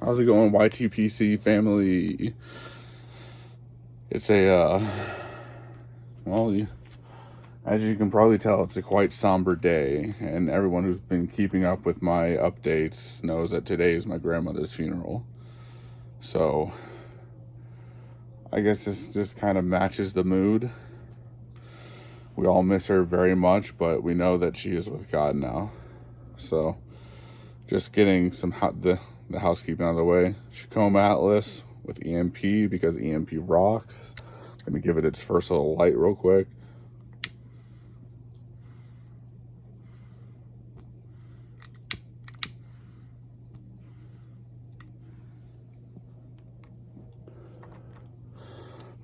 How's it going, YTPC family? It's well, as you can probably tell, it's a quite somber day, and everyone who's been keeping up with my updates knows that today is my grandmother's funeral. So, I guess this just kind of matches the mood. We all miss her very much, but we know that she is with God now. So, just getting the housekeeping out of the way. Chacombe Atlas with EMP because EMP rocks. I'm going to give it its first little light real quick.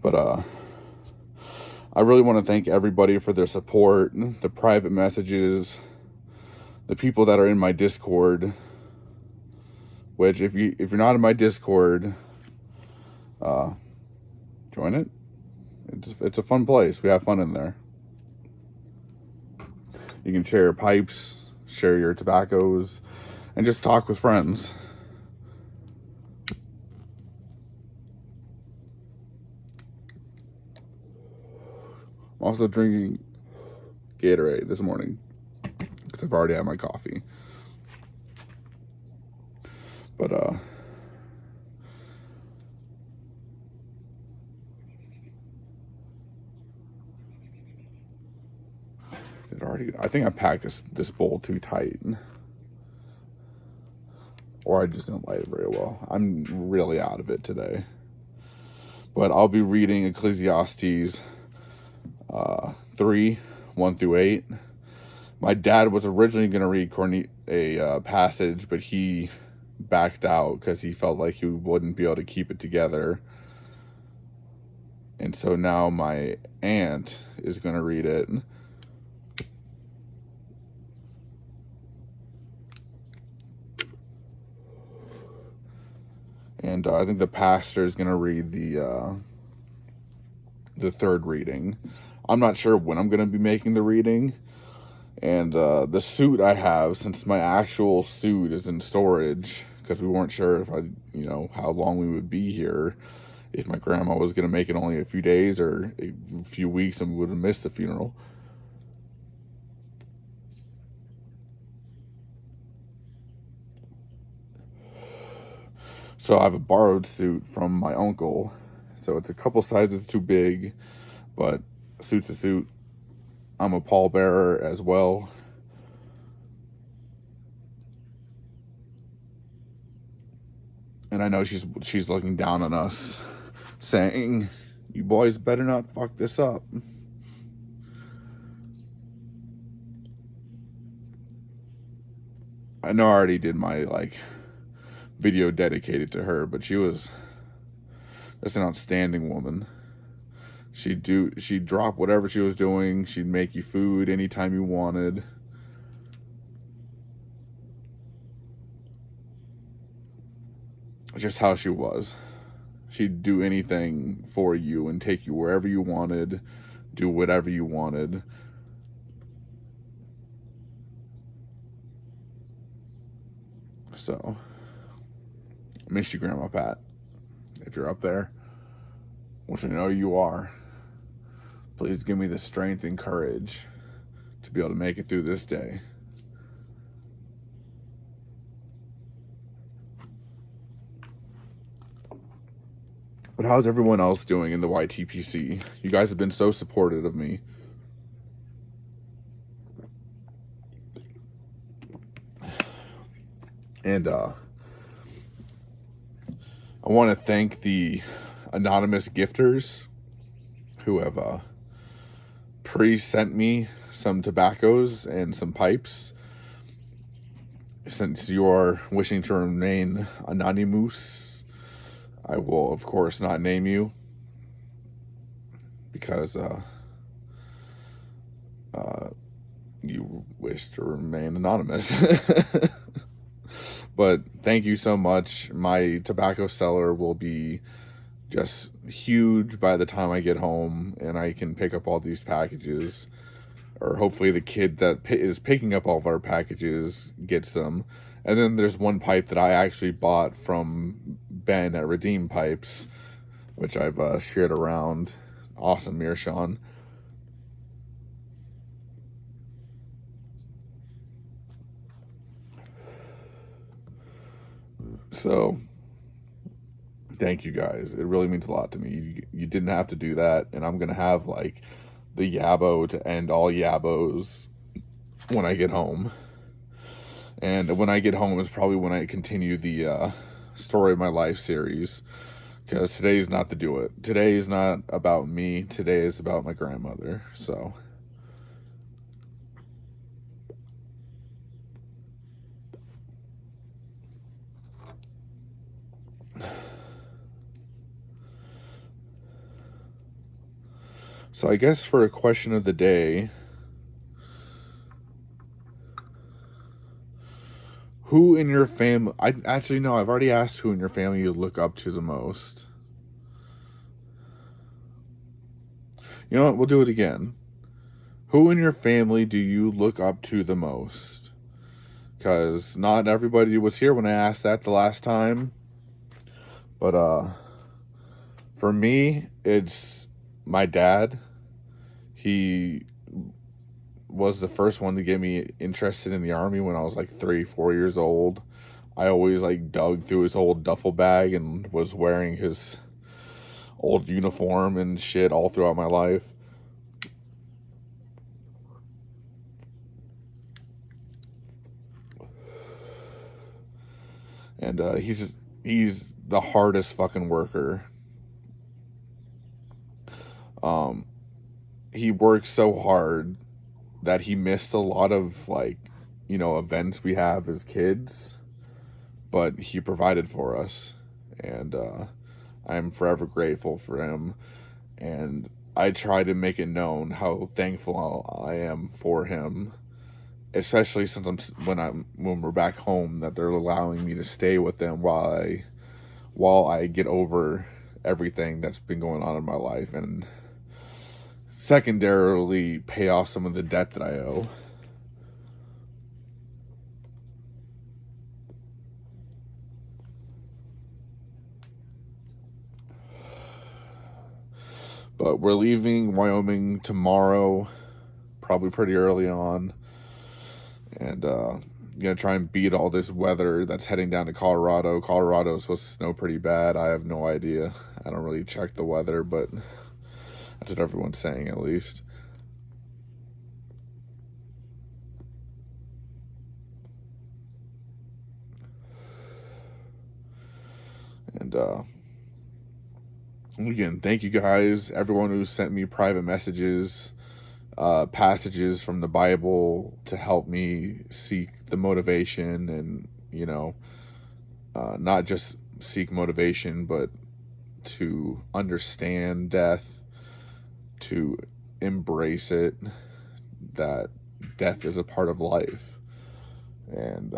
But I really want to thank everybody for their support, the private messages, the people that are in my Discord. Which, if you're not in my Discord, join it. It's a fun place. We have fun in there. You can share your pipes, share your tobaccos, and just talk with friends. I'm also drinking Gatorade this morning because I've already had my coffee. But I think I packed this bowl too tight, or I just didn't light it very well. I'm really out of it today. But I'll be reading Ecclesiastes 3, 1 through 8. My dad was originally going to read a passage, but he backed out because he felt like he wouldn't be able to keep it together. And so now my aunt is going to read it. And I think the pastor is going to read the third reading. I'm not sure when I'm going to be making the reading. And the suit I have, since my actual suit is in storage, because we weren't sure if how long we would be here, if my grandma was going to make it only a few days or a few weeks and we would have missed the funeral. So I have a borrowed suit from my uncle. So it's a couple sizes too big, but suit's a suit. I'm a pallbearer as well. And I know she's looking down on us, saying, "You boys better not fuck this up." I know I already did my video dedicated to her, but she was just an outstanding woman. She'd drop whatever she was doing. She'd make you food anytime you wanted. Just how she was. She'd do anything for you and take you wherever you wanted, do whatever you wanted. So, miss you, Grandma Pat, if you're up there, which I know you are. Please give me the strength and courage to be able to make it through this day. But how's everyone else doing in the YTPC? You guys have been so supportive of me. And I want to thank the anonymous gifters who have pre-sent me some tobaccos and some pipes. Since you're wishing to remain anonymous, I will, of course, not name you because you wish to remain anonymous. But thank you so much. My tobacco cellar will be just huge by the time I get home and I can pick up all these packages. Or hopefully the kid that is picking up all of our packages gets them. And then there's one pipe that I actually bought from Ben at Redeem Pipes, which I've shared around. Awesome, Meershawn. So, thank you guys. It really means a lot to me. You didn't have to do that, and I'm gonna have like the Yabo to end all Yabos when I get home. And when I get home is probably when I continue the Story of My Life series, because today's not to do it. Today is not about me. Today is about my grandmother. So. So I guess for a question of the day, who in your family... I've already asked who in your family you look up to the most. You know what? We'll do it again. Who in your family do you look up to the most? Because not everybody was here when I asked that the last time. But for me, it's my dad. He was the first one to get me interested in the Army when I was like 3-4 years old. I always like dug through his old duffel bag and was wearing his old uniform and shit all throughout my life. And he's the hardest fucking worker. He works so hard that he missed a lot of events we have as kids, but he provided for us, and I'm forever grateful for him. And I try to make it known how thankful I am for him, especially since when we're back home, that they're allowing me to stay with them while I get over everything that's been going on in my life, and secondarily pay off some of the debt that I owe. But we're leaving Wyoming tomorrow, probably pretty early on, and gonna try and beat all this weather that's heading down to Colorado. Colorado is supposed to snow pretty bad. I have no idea. I don't really check the weather, but that's what everyone's saying, at least. And again, thank you guys, everyone who sent me private messages, passages from the Bible to help me seek the motivation, and not just seek motivation, but to understand death, to embrace it, that death is a part of life. And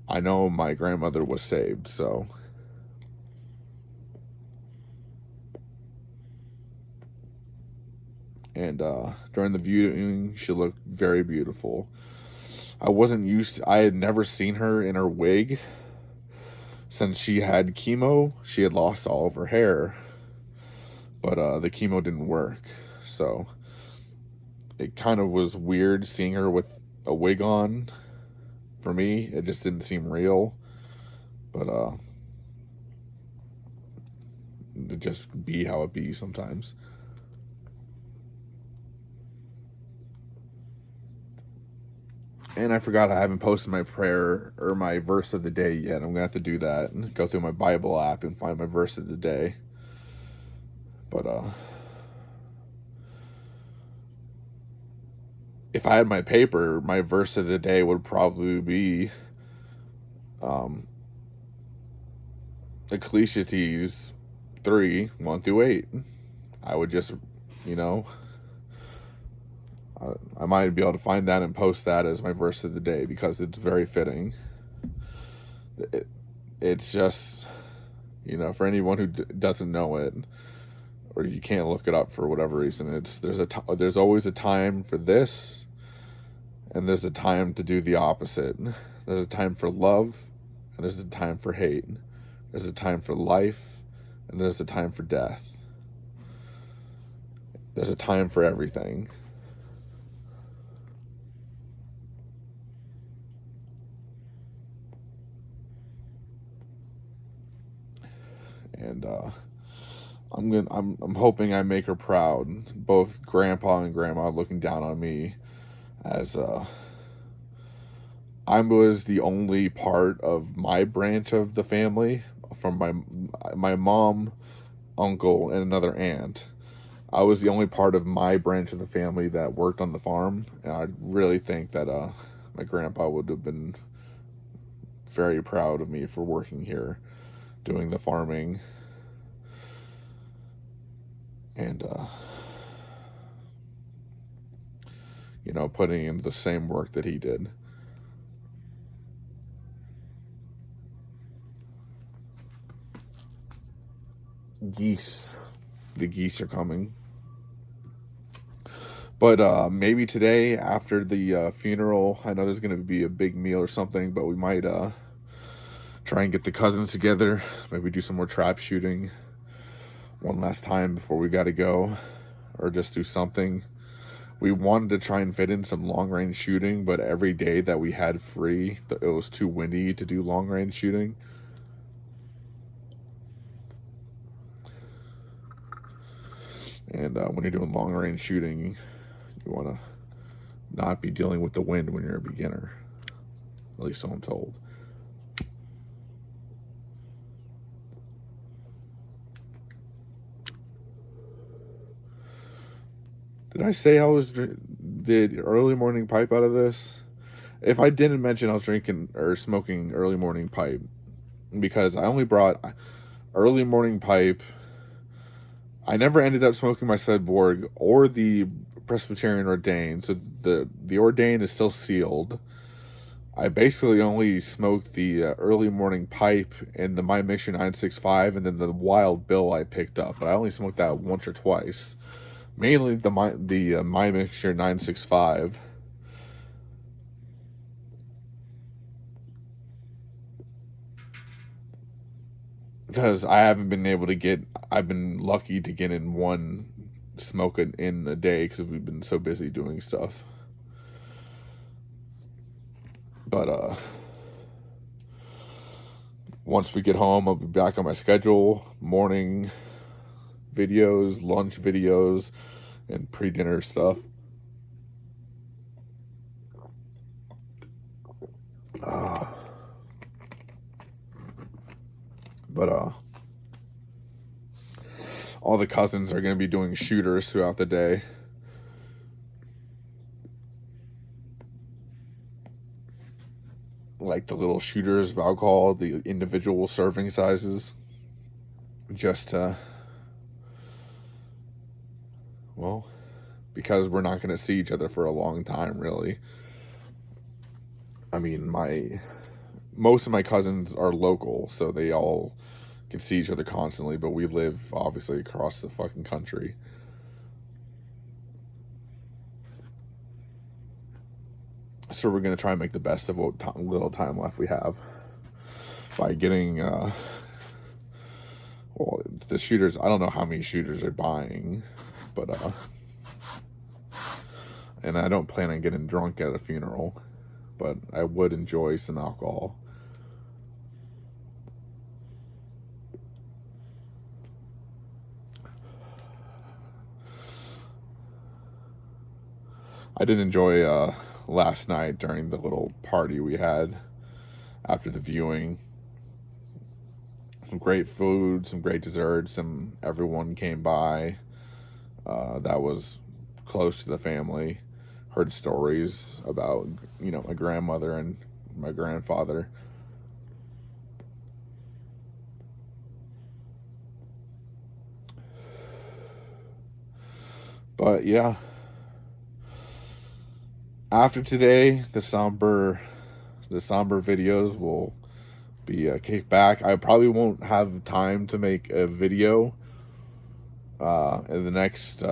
I know my grandmother was saved, so and during the viewing, she looked very beautiful. I had never seen her in her wig. Since she had chemo, she had lost all of her hair, but the chemo didn't work, so it kind of was weird seeing her with a wig on. For me, it just didn't seem real, but it just be how it be sometimes. And I forgot I haven't posted my prayer or my verse of the day yet. I'm going to have to do that and go through my Bible app and find my verse of the day. But if I had my paper, my verse of the day would probably be Ecclesiastes 3:1-8. I would just, I might be able to find that and post that as my verse of the day, because it's very fitting. It's just, for anyone who doesn't know it, or you can't look it up for whatever reason, there's always a time for this, And there's a time to do the opposite. There's a time for love, and there's a time for hate. There's a time for life, and there's a time for death. There's a time for everything. And I'm hoping I make her proud. Both Grandpa and Grandma looking down on me, as I was the only part of my branch of the family, from my mom, uncle, and another aunt. I was the only part of my branch of the family that worked on the farm, and I really think that my grandpa would have been very proud of me for working here, doing the farming, and putting in the same work that he did. Geese. The geese are coming. But maybe today, after the funeral, I know there's going to be a big meal or something, but we might try and get the cousins together. Maybe do some more trap shooting one last time before we got to go. Or just do something. We wanted to try and fit in some long-range shooting, but every day that we had free, it was too windy to do long-range shooting. And when you're doing long-range shooting, you want to not be dealing with the wind when you're a beginner. At least so I'm told. Did I say I did early morning pipe out of this? If I didn't mention I was drinking or smoking early morning pipe, because I only brought early morning pipe. I never ended up smoking my Svedborg or the Presbyterian Ordain, so the Ordain is still sealed. I basically only smoked the early morning pipe and the My Mixture 965, and then the Wild Bill I picked up, but I only smoked that once or twice. Mainly the My Mixture 965. Because I've been lucky to get in one smoke in a day because we've been so busy doing stuff. But once we get home, I'll be back on my schedule. Morning videos, lunch videos, and pre-dinner stuff. But all the cousins are going to be doing shooters throughout the day. Like the little shooters of alcohol, the individual serving sizes. Just to, because we're not going to see each other for a long time, really. I mean, most of my cousins are local, so they all can see each other constantly, but we live, obviously, across the fucking country. So we're going to try and make the best of what little time left we have by getting, the shooters, I don't know how many shooters they're buying, but, and I don't plan on getting drunk at a funeral, but I would enjoy some alcohol. I did enjoy last night during the little party we had after the viewing. Some great food, some great desserts, everyone came by that was close to the family. Heard stories about, my grandmother and my grandfather. But yeah, after today, the somber videos will be kicked back. I probably won't have time to make a video in the next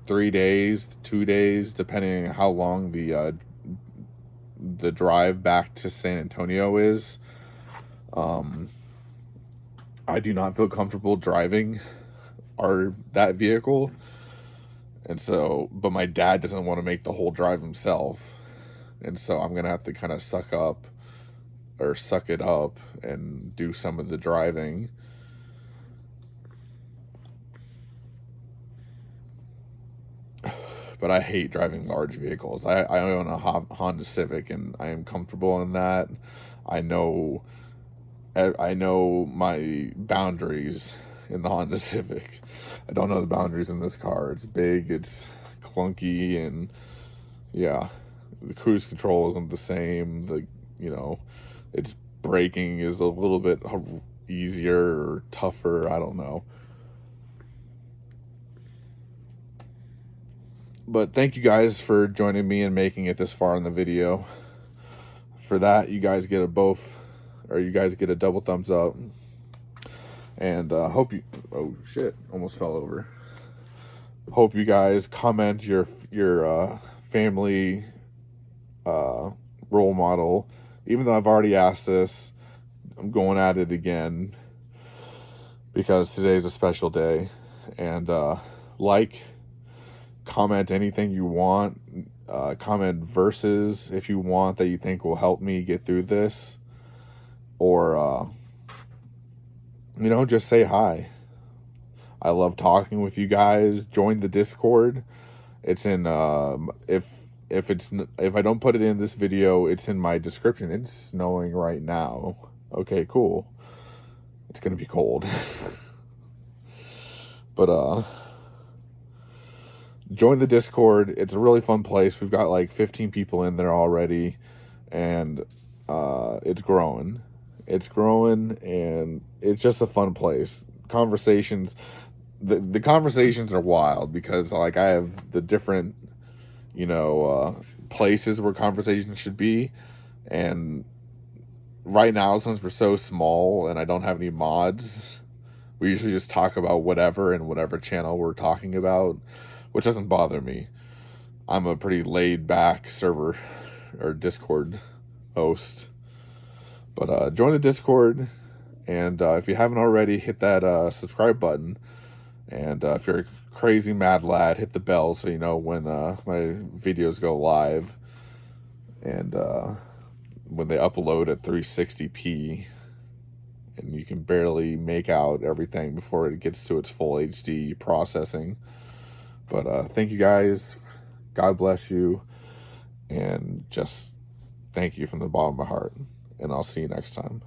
3 days, 2 days, depending on how long the drive back to San Antonio is. I do not feel comfortable driving that vehicle. And so, but my dad doesn't want to make the whole drive himself. And so I'm going to have to kind of suck it up and do some of the driving. But I hate driving large vehicles. I own a Honda Civic, and I am comfortable in that. I know my boundaries in the Honda Civic. I don't know the boundaries in this car. It's big, it's clunky, and yeah, the cruise control isn't the same. Its braking is a little bit easier or tougher. I don't know. But thank you guys for joining me and making it this far in the video. For that, you guys get a double thumbs up. And hope you, oh shit, almost fell over. Hope you guys comment your family role model. Even though I've already asked this, I'm going at it again because today's a special day. And comment anything you want. Comment verses if you want that you think will help me get through this. Or just say hi. I love talking with you guys. Join the Discord. It's in if I don't put it in this video, it's in my description. It's snowing right now. Okay, cool. It's gonna be cold. But join the Discord. It's a really fun place. We've got like 15 people in there already, and it's growing. It's growing, and it's just a fun place. Conversations, the conversations are wild because like I have the different, places where conversations should be, and right now since we're so small and I don't have any mods, we usually just talk about whatever in whatever channel we're talking about, which doesn't bother me. I'm a pretty laid back server or Discord host. But join the Discord, and if you haven't already, hit that subscribe button. And if you're a crazy mad lad, hit the bell so you know when my videos go live. And when they upload at 360p, and you can barely make out everything before it gets to its full HD processing. But thank you guys. God bless you. And just thank you from the bottom of my heart. And I'll see you next time.